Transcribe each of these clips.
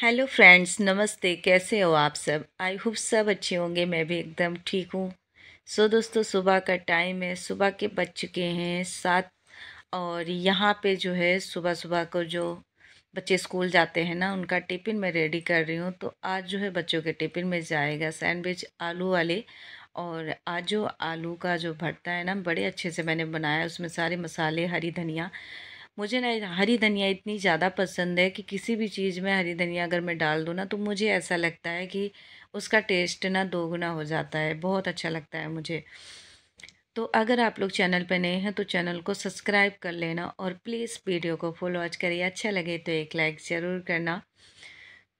Hello friends, नमस्ते। कैसे हो आप सब? आई होप सब अच्छे होंगे। मैं भी एकदम ठीक हूँ। दोस्तों, सुबह का टाइम है। सुबह के बज चुके हैं 7। और यहाँ पे जो है सुबह सुबह को जो बच्चे स्कूल जाते हैं ना, उनका टिफ़िन मैं रेडी कर रही हूँ। तो आज जो है बच्चों के टिफ़िन में जाएगा सैंडविच आलू वाले। और आज जो आलू का जो भरता है ना, बड़े अच्छे से मैंने बनाया। उसमें सारे मसाले, हरी धनिया। मुझे ना हरी धनिया इतनी ज़्यादा पसंद है कि किसी भी चीज़ में हरी धनिया अगर मैं डाल दूँ ना, तो मुझे ऐसा लगता है कि उसका टेस्ट ना दोगुना हो जाता है। बहुत अच्छा लगता है मुझे। तो अगर आप लोग चैनल पे नए हैं तो चैनल को सब्सक्राइब कर लेना और प्लीज़ वीडियो को फुल वॉच करिए। अच्छा लगे तो एक लाइक ज़रूर करना।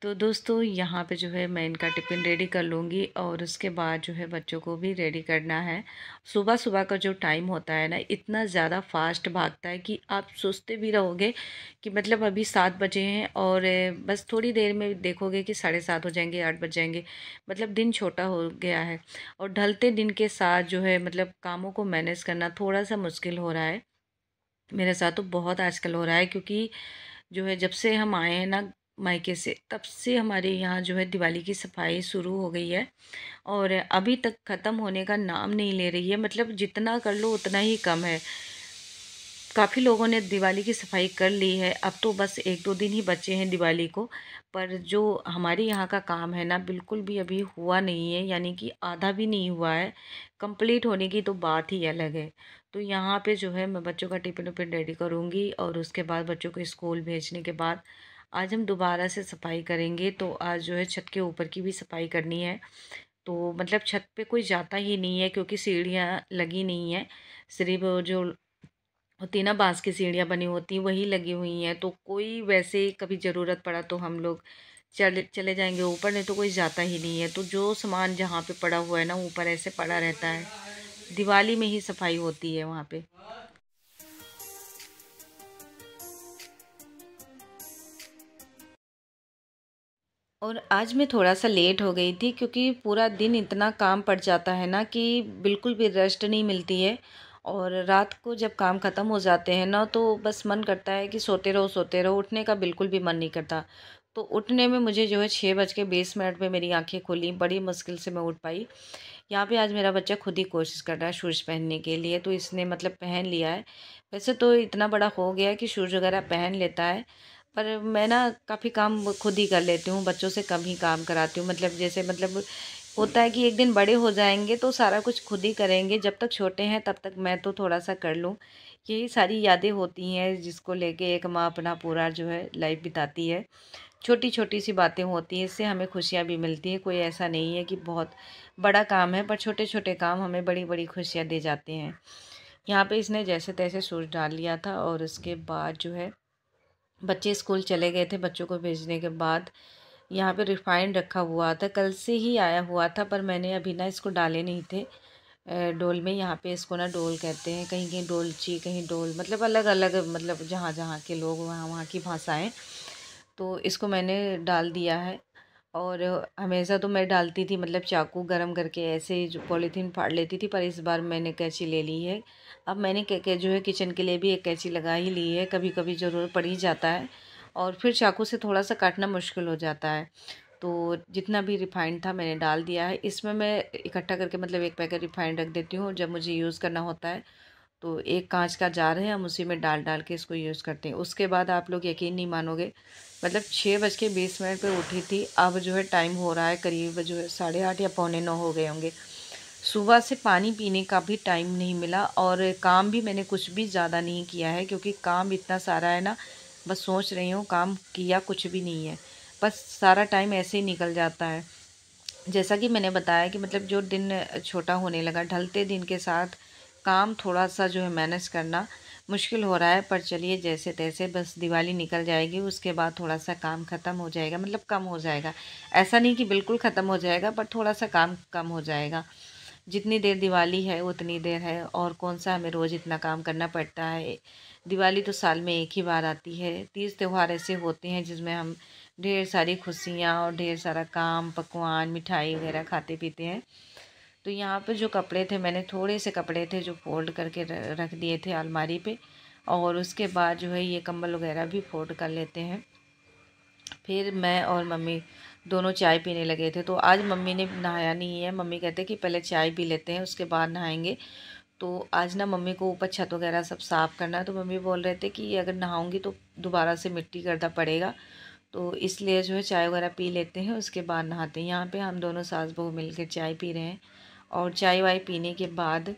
तो दोस्तों, यहाँ पे जो है मैं इनका टिफ़िन रेडी कर लूँगी और उसके बाद जो है बच्चों को भी रेडी करना है। सुबह सुबह का जो टाइम होता है ना, इतना ज़्यादा फास्ट भागता है कि आप सोचते भी रहोगे कि मतलब अभी 7 बजे हैं और बस थोड़ी देर में देखोगे कि 7:30 हो जाएंगे, 8 बज जाएंगे। मतलब दिन छोटा हो गया है। और ढलते दिन के साथ जो है मतलब कामों को मैनेज करना थोड़ा सा मुश्किल हो रहा है। मेरे साथ तो बहुत आजकल हो रहा है, क्योंकि जो है जब से हम आए हैं ना मायके से, तब से हमारे यहाँ जो है दिवाली की सफाई शुरू हो गई है। और अभी तक ख़त्म होने का नाम नहीं ले रही है। मतलब जितना कर लो उतना ही कम है। काफ़ी लोगों ने दिवाली की सफाई कर ली है। अब तो बस 1-2 दिन ही बचे हैं दिवाली को। पर जो हमारे यहाँ का काम है ना, बिल्कुल भी अभी हुआ नहीं है, यानी कि आधा भी नहीं हुआ है। कंप्लीट होने की तो बात ही अलग है। तो यहाँ पे जो है मैं बच्चों का टिफ़िन विफ़िन रेडी करूँगी और उसके बाद बच्चों को स्कूल भेजने के बाद आज हम दोबारा से सफाई करेंगे। तो आज जो है छत के ऊपर की भी सफाई करनी है। तो मतलब छत पे कोई जाता ही नहीं है, क्योंकि सीढ़ियाँ लगी नहीं हैं। सिर्फ़ जो होती है ना, बांस की सीढ़ियाँ बनी होती हैं, वही लगी हुई हैं। तो कोई वैसे कभी ज़रूरत पड़ा तो हम लोग चले चले जाएंगे ऊपर, नहीं तो कोई जाता ही नहीं है। तो जो सामान जहाँ पे पड़ा हुआ है ना, ऊपर ऐसे पड़ा रहता है। दिवाली में ही सफाई होती है वहाँ पे। और आज मैं थोड़ा सा लेट हो गई थी, क्योंकि पूरा दिन इतना काम पड़ जाता है ना कि बिल्कुल भी रेस्ट नहीं मिलती है। और रात को जब काम ख़त्म हो जाते हैं ना, तो बस मन करता है कि सोते रहो, उठने का बिल्कुल भी मन नहीं करता। तो उठने में मुझे जो है 6:20 पे मेरी आंखें खुली। बड़ी मुश्किल से मैं उठ पाई। यहाँ पे आज मेरा बच्चा खुद ही कोशिश कर रहा है शूज़ पहनने के लिए, तो इसने मतलब पहन लिया है। वैसे तो इतना बड़ा हो गया है कि शूज़ वगैरह पहन लेता है। पर मैं ना काफ़ी काम खुद ही कर लेती हूँ, बच्चों से कम ही काम कराती हूँ। मतलब जैसे मतलब होता है कि एक दिन बड़े हो जाएँगे तो सारा कुछ खुद ही करेंगे। जब तक छोटे हैं तब तक मैं तो थोड़ा-सा कर लूँ। यही सारी यादें होती हैं जिसको लेके एक माँ अपना पूरा जो है लाइफ़ बिताती है। छोटी-छोटी सी बातें होती हैं, इससे हमें खुशियाँ भी मिलती हैं। कोई ऐसा नहीं है कि बहुत बड़ा काम है, पर छोटे-छोटे काम हमें बड़ी-बड़ी खुशियाँ दे जाते हैं। यहाँ पे इसने जैसे-तैसे शूज़ डाल लिया था और उसके बाद जो है बच्चे स्कूल चले गए थे। बच्चों को भेजने के बाद यहाँ पे रिफाइंड रखा हुआ था, कल से ही आया हुआ था, पर मैंने अभी ना इसको डाले नहीं थे डोल में। यहाँ पे इसको ना डोल कहते हैं, कहीं कहीं डोलची, कहीं डोल, मतलब अलग अलग, मतलब जहाँ जहाँ के लोग वहाँ वहाँ की भाषाएं। तो इसको मैंने डाल दिया है। और हमेशा तो मैं डालती थी, मतलब चाकू गरम करके ऐसे ही जो पॉलीथीन फाड़ लेती थी, पर इस बार मैंने कैंची ले ली है। अब मैंने जो है किचन के लिए भी एक कैंची लगा ही ली है। कभी कभी ज़रूर पड़ ही जाता है और फिर चाकू से थोड़ा सा काटना मुश्किल हो जाता है। तो जितना भी रिफाइंड था मैंने डाल दिया है इसमें। मैं इकट्ठा करके मतलब एक पैकेट रिफाइंड रख देती हूँ, जब मुझे यूज़ करना होता है। तो एक कांच का जार है, हम उसी में डाल डाल के इसको यूज़ करते हैं। उसके बाद आप लोग यकीन नहीं मानोगे, मतलब 6:20 पे उठी थी। अब जो है टाइम हो रहा है करीब जो है 8:30 या पौने 9 हो गए होंगे। सुबह से पानी पीने का भी टाइम नहीं मिला और काम भी मैंने कुछ भी ज़्यादा नहीं किया है, क्योंकि काम इतना सारा है ना। बस सोच रही हूँ, काम किया कुछ भी नहीं है। बस सारा टाइम ऐसे ही निकल जाता है। जैसा कि मैंने बताया कि मतलब जो दिन छोटा होने लगा, ढलते दिन के साथ काम थोड़ा सा जो है मैनेज करना मुश्किल हो रहा है। पर चलिए जैसे तैसे, बस दिवाली निकल जाएगी, उसके बाद थोड़ा सा काम ख़त्म हो जाएगा, मतलब कम हो जाएगा। ऐसा नहीं कि बिल्कुल ख़त्म हो जाएगा, पर थोड़ा सा काम कम हो जाएगा। जितनी देर दिवाली है उतनी देर है, और कौन सा हमें रोज़ इतना काम करना पड़ता है। दिवाली तो साल में एक ही बार आती है। तीज त्यौहार ऐसे होते हैं जिसमें हम ढेर सारी खुशियाँ और ढेर सारा काम, पकवान, मिठाई वगैरह खाते पीते हैं। तो यहाँ पे जो कपड़े थे, मैंने थोड़े से कपड़े थे जो फ़ोल्ड करके रख दिए थे अलमारी पे। और उसके बाद जो है ये कंबल वगैरह भी फोल्ड कर लेते हैं। फिर मैं और मम्मी दोनों चाय पीने लगे थे। तो आज मम्मी ने नहाया नहीं है, मम्मी कहते कि पहले चाय पी लेते हैं उसके बाद नहाएंगे। तो आज ना मम्मी को ऊपर छत वगैरह सब साफ़ करना है, तो मम्मी बोल रहे थे कि अगर नहाऊंगी तो दोबारा से मिट्टी गर्दा पड़ेगा, तो इसलिए जो है चाय वगैरह पी लेते हैं उसके बाद नहाते हैं। यहाँ पे हम दोनों सास बहू मिलकर चाय पी रहे हैं। और चाय वाय पीने के बाद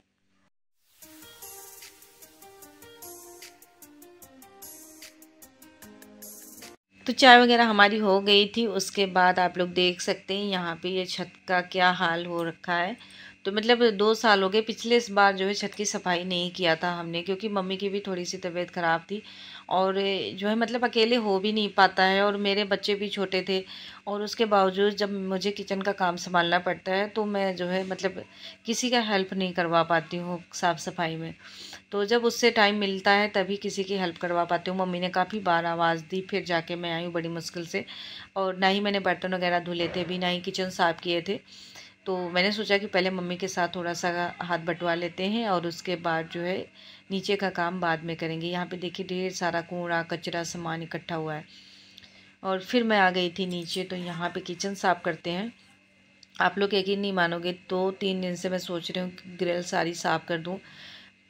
तो चाय वगैरह हमारी हो गई थी। उसके बाद आप लोग देख सकते हैं यहाँ पे ये छत का क्या हाल हो रखा है। तो मतलब 2 साल हो गए, पिछले इस बार जो है छत की सफाई नहीं किया था हमने, क्योंकि मम्मी की भी थोड़ी सी तबीयत ख़राब थी। और जो है मतलब अकेले हो भी नहीं पाता है, और मेरे बच्चे भी छोटे थे। और उसके बावजूद जब मुझे किचन का काम संभालना पड़ता है तो मैं जो है मतलब किसी का हेल्प नहीं करवा पाती हूँ साफ़ सफाई में। तो जब उससे टाइम मिलता है तभी किसी की हेल्प करवा पाती हूँ। मम्मी ने काफ़ी बार आवाज़ दी, फिर जाके मैं आई हूँ बड़ी मुश्किल से। और ना ही मैंने बर्तन वगैरह धुले थे भी, ना ही किचन साफ़ किए थे। तो मैंने सोचा कि पहले मम्मी के साथ थोड़ा सा हाथ बंटवा लेते हैं और उसके बाद जो है नीचे का काम बाद में करेंगे। यहाँ पे देखिए ढेर सारा कूड़ा कचरा सामान इकट्ठा हुआ है। और फिर मैं आ गई थी नीचे, तो यहाँ पे किचन साफ़ करते हैं। आप लोग यकीन नहीं मानोगे, 2-3 दिन से मैं सोच रही हूँ कि ग्रिल सारी साफ़ कर दूँ,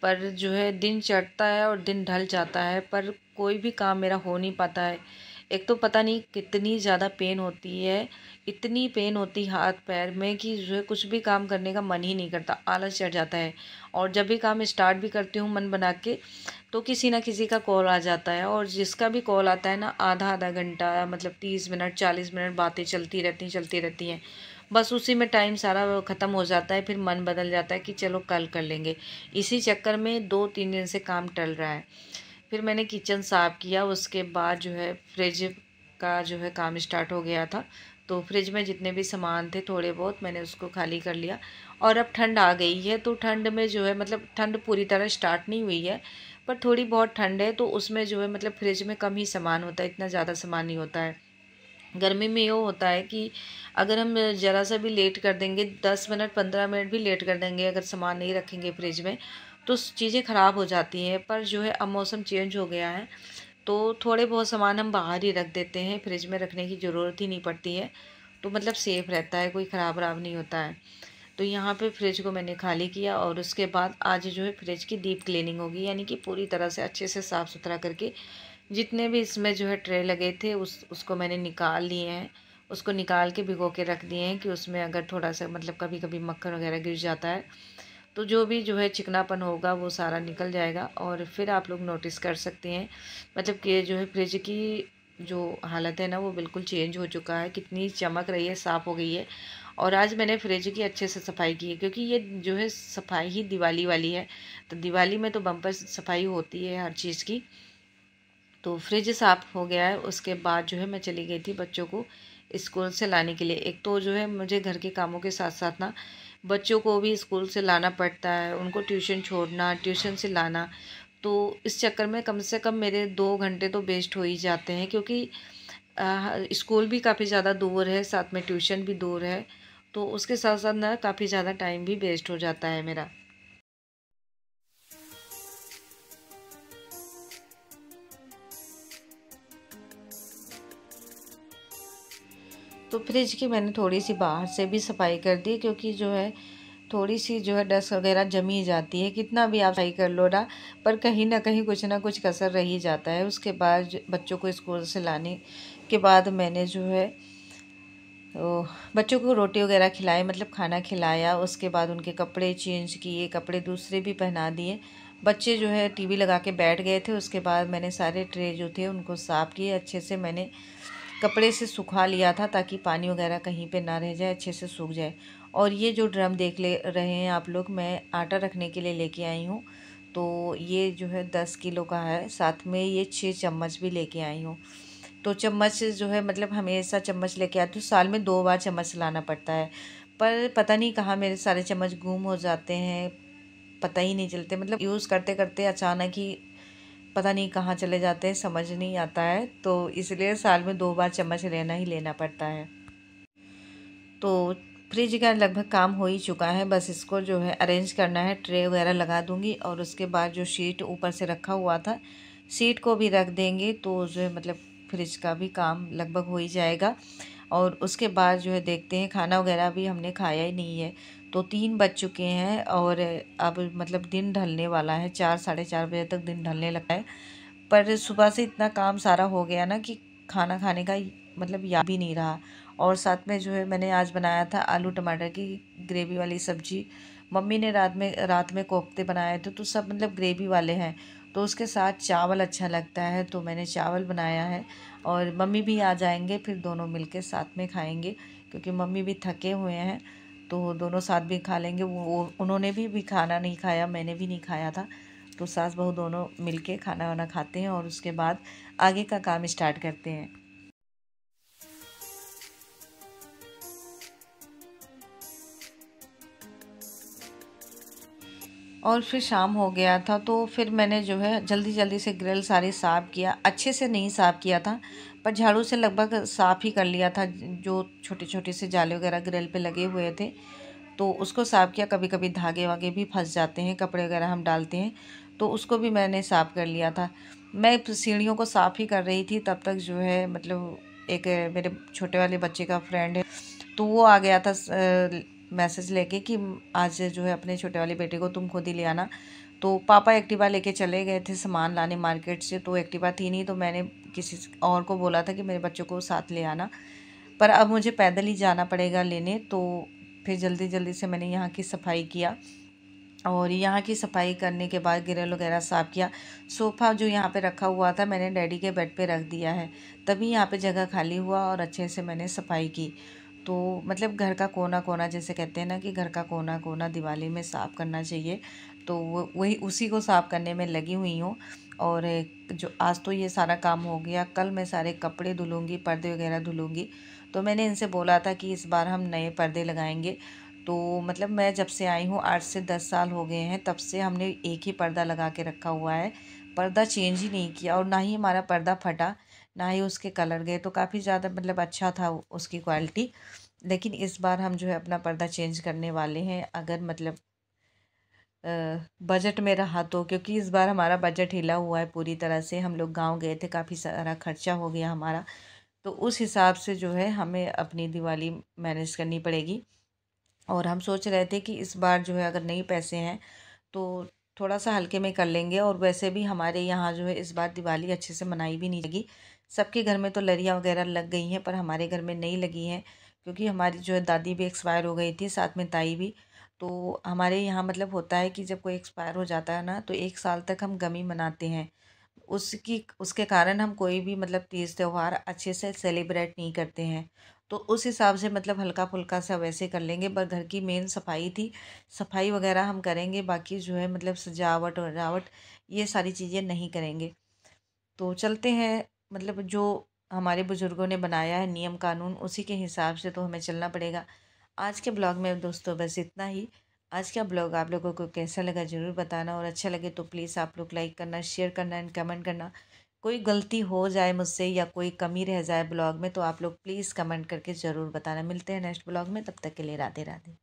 पर जो है दिन चढ़ता है और दिन ढल जाता है, पर कोई भी काम मेरा हो नहीं पाता है। एक तो पता नहीं कितनी ज़्यादा पेन होती है, इतनी पेन होती है हाथ पैर में कि जो है कुछ भी काम करने का मन ही नहीं करता, आलस चढ़ जाता है। और जब भी काम स्टार्ट भी करती हूँ मन बना के, तो किसी ना किसी का कॉल आ जाता है, और जिसका भी कॉल आता है ना, आधा आधा घंटा मतलब 30 मिनट 40 मिनट बातें चलती रहती हैं। बस उसी में टाइम सारा ख़त्म हो जाता है, फिर मन बदल जाता है कि चलो कल कर लेंगे। इसी चक्कर में 2-3 दिन से काम टल रहा है। फिर मैंने किचन साफ़ किया, उसके बाद जो है फ्रिज का जो है काम स्टार्ट हो गया था। तो फ्रिज में जितने भी सामान थे थोड़े बहुत मैंने उसको खाली कर लिया। और अब ठंड आ गई है, तो ठंड में जो है मतलब ठंड पूरी तरह स्टार्ट नहीं हुई है, पर थोड़ी बहुत ठंड है, तो उसमें जो है मतलब फ्रिज में कम ही सामान होता है, इतना ज़्यादा सामान नहीं होता है। गर्मी में ये होता है कि अगर हम ज़रा सा भी लेट कर देंगे, 10 मिनट 15 मिनट भी लेट कर देंगे, अगर सामान नहीं रखेंगे फ्रिज में, तो चीज़ें ख़राब हो जाती हैं। पर जो है अब मौसम चेंज हो गया है, तो थोड़े बहुत सामान हम बाहर ही रख देते हैं, फ्रिज में रखने की ज़रूरत ही नहीं पड़ती है। तो मतलब सेफ़ रहता है, कोई ख़राब वराब नहीं होता है। तो यहाँ पे फ्रिज को मैंने खाली किया, और उसके बाद आज जो है फ्रिज की डीप क्लीनिंग होगी, यानी कि पूरी तरह से अच्छे से साफ़ सुथरा करके जितने भी इसमें जो है ट्रे लगे थे उसको मैंने निकाल लिए हैं। उसको निकाल के भिगो के रख दिए हैं कि उसमें अगर थोड़ा सा मतलब कभी कभी मक्खन वगैरह गिर जाता है, तो जो भी जो है चिकनापन होगा वो सारा निकल जाएगा। और फिर आप लोग नोटिस कर सकते हैं मतलब कि जो है फ्रिज की जो हालत है ना, वो बिल्कुल चेंज हो चुका है, कितनी चमक रही है, साफ़ हो गई है। और आज मैंने फ्रिज की अच्छे से सफाई की है, क्योंकि ये जो है सफाई ही दिवाली वाली है। तो दिवाली में तो बम्पर सफाई होती है हर चीज़ की। तो फ्रिज साफ़ हो गया है, उसके बाद जो है मैं चली गई थी बच्चों को स्कूल से लाने के लिए। एक तो जो है मुझे घर के कामों के साथ साथ ना बच्चों को भी स्कूल से लाना पड़ता है, उनको ट्यूशन छोड़ना, ट्यूशन से लाना। तो इस चक्कर में कम से कम मेरे 2 घंटे तो वेस्ट हो ही जाते हैं, क्योंकि स्कूल भी काफ़ी ज़्यादा दूर है, साथ में ट्यूशन भी दूर है। तो उसके साथ साथ ना काफ़ी ज़्यादा टाइम भी वेस्ट हो जाता है मेरा। तो फ्रिज की मैंने थोड़ी सी बाहर से भी सफाई कर दी, क्योंकि जो है थोड़ी सी जो है डस्ट वगैरह जमी जाती है, कितना भी आप सही कर लो ना, पर कहीं ना कुछ कसर रह ही जाता है। उसके बाद बच्चों को स्कूल से लाने के बाद मैंने जो है तो बच्चों को रोटी वगैरह खिलाई, मतलब खाना खिलाया। उसके बाद उनके कपड़े चेंज किए, कपड़े दूसरे भी पहना दिए। बच्चे जो है टीवी लगा के बैठ गए थे। उसके बाद मैंने सारे ट्रे जो थे उनको साफ़ किए अच्छे से, मैंने कपड़े से सुखा लिया था ताकि पानी वगैरह कहीं पे ना रह जाए, अच्छे से सूख जाए। और ये जो ड्रम देख ले रहे हैं आप लोग, मैं आटा रखने के लिए लेके आई हूँ। तो ये जो है 10 किलो का है, साथ में ये 6 चम्मच भी लेके आई हूँ। तो चम्मच जो है मतलब हमेशा चम्मच लेके आती हूँ, साल में 2 बार चम्मच लाना पड़ता है। पर पता नहीं कहाँ मेरे सारे चम्मच गुम हो जाते हैं, पता ही नहीं चलते, मतलब यूज़ करते करते अचानक ही पता नहीं कहाँ चले जाते हैं, समझ नहीं आता है। तो इसलिए साल में 2 बार चम्मच लेना ही लेना पड़ता है। तो फ्रिज का लगभग काम हो ही चुका है, बस इसको जो है अरेंज करना है, ट्रे वगैरह लगा दूंगी। और उसके बाद जो शीट ऊपर से रखा हुआ था, शीट को भी रख देंगे, तो जो है मतलब फ्रिज का भी काम लगभग हो ही जाएगा। और उसके बाद जो है देखते हैं, खाना वगैरह भी हमने खाया ही नहीं है। तो 3 बज चुके हैं और अब मतलब दिन ढलने वाला है, 4 साढ़े 4 बजे तक दिन ढलने लगा है। पर सुबह से इतना काम सारा हो गया ना कि खाना खाने का मतलब याद भी नहीं रहा। और साथ में जो है मैंने आज बनाया था आलू टमाटर की ग्रेवी वाली सब्जी। मम्मी ने रात में कोफ्ते बनाए थे, तो सब मतलब ग्रेवी वाले हैं, तो उसके साथ चावल अच्छा लगता है, तो मैंने चावल बनाया है। और मम्मी भी आ जाएंगे, फिर दोनों मिलके साथ में खाएंगे, क्योंकि मम्मी भी थके हुए हैं, तो दोनों साथ भी खा लेंगे। वो उन्होंने भी खाना नहीं खाया, मैंने भी नहीं खाया था। तो सास बहू दोनों मिलके खाना वाना खाते हैं और उसके बाद आगे का काम स्टार्ट करते हैं। और फिर शाम हो गया था, तो फिर मैंने जो है जल्दी जल्दी से ग्रिल सारी साफ़ किया। अच्छे से नहीं साफ़ किया था, पर झाड़ू से लगभग साफ़ ही कर लिया था। जो छोटे छोटे से जाले वगैरह ग्रिल पे लगे हुए थे, तो उसको साफ़ किया। कभी कभी धागे वागे भी फंस जाते हैं, कपड़े वगैरह हम डालते हैं, तो उसको भी मैंने साफ़ कर लिया था। मैं सीढ़ियों को साफ़ ही कर रही थी, तब तक जो है मतलब एक मेरे छोटे वाले बच्चे का फ्रेंड है, तो वो आ गया था मैसेज लेके कि आज जो है अपने छोटे वाले बेटे को तुम खुद ही ले आना। तो पापा एक्टिवा लेके चले गए थे सामान लाने मार्केट से, तो एक्टिवा थी नहीं, तो मैंने किसी और को बोला था कि मेरे बच्चों को साथ ले आना। पर अब मुझे पैदल ही जाना पड़ेगा लेने, तो फिर जल्दी जल्दी से मैंने यहाँ की सफाई किया। और यहाँ की सफाई करने के बाद ग्रिल वगैरह साफ़ किया। सोफ़ा जो यहाँ पे रखा हुआ था, मैंने डैडी के बेड पे रख दिया है, तभी यहाँ पे जगह खाली हुआ और अच्छे से मैंने सफाई की। तो मतलब घर का कोना कोना, जैसे कहते हैं ना कि घर का कोना कोना दिवाली में साफ़ करना चाहिए, तो वही उसी को साफ़ करने में लगी हुई हूँ। और जो आज तो ये सारा काम हो गया, कल मैं सारे कपड़े धुलूँगी, पर्दे वगैरह धुलूँगी। तो मैंने इनसे बोला था कि इस बार हम नए पर्दे लगाएंगे। तो मतलब मैं जब से आई हूँ 8 से 10 साल हो गए हैं, तब से हमने एक ही पर्दा लगा के रखा हुआ है, पर्दा चेंज ही नहीं किया। और ना ही हमारा पर्दा फटा, ना ही उसके कलर गए, तो काफ़ी ज़्यादा मतलब अच्छा था उसकी क्वालिटी। लेकिन इस बार हम जो है अपना पर्दा चेंज करने वाले हैं, अगर मतलब बजट में रहा तो, क्योंकि इस बार हमारा बजट हिला हुआ है पूरी तरह से। हम लोग गांव गए थे, काफ़ी सारा खर्चा हो गया हमारा, तो उस हिसाब से जो है हमें अपनी दिवाली मैनेज करनी पड़ेगी। और हम सोच रहे थे कि इस बार जो है अगर नहीं पैसे हैं तो थोड़ा सा हल्के में कर लेंगे। और वैसे भी हमारे यहाँ जो है इस बार दिवाली अच्छे से मनाई भी नहीं लगी। सबके घर में तो लरियाँ वगैरह लग गई हैं, पर हमारे घर में नहीं लगी हैं, क्योंकि हमारी जो है दादी भी एक्सपायर हो गई थी, साथ में ताई भी। तो हमारे यहाँ मतलब होता है कि जब कोई एक्सपायर हो जाता है ना, तो 1 साल तक हम गमी मनाते हैं। उसके कारण हम कोई भी मतलब तीज त्योहार अच्छे से सेलिब्रेट नहीं करते हैं। तो उस हिसाब से मतलब हल्का फुल्का सा वैसे कर लेंगे, पर घर की मेन सफाई थी, सफाई वगैरह हम करेंगे, बाकी जो है मतलब सजावट वजावट ये सारी चीज़ें नहीं करेंगे। तो चलते हैं, मतलब जो हमारे बुज़ुर्गों ने बनाया है नियम कानून, उसी के हिसाब से तो हमें चलना पड़ेगा। आज के ब्लॉग में दोस्तों बस इतना ही। आज का ब्लॉग आप लोगों को कैसा लगा ज़रूर बताना, और अच्छा लगे तो प्लीज़ आप लोग लाइक करना, शेयर करना एंड कमेंट करना। कोई गलती हो जाए मुझसे या कोई कमी रह जाए ब्लॉग में, तो आप लोग प्लीज़ कमेंट करके ज़रूर बताना। मिलते हैं नेक्स्ट ब्लॉग में, तब तक के लिए राधे राधे।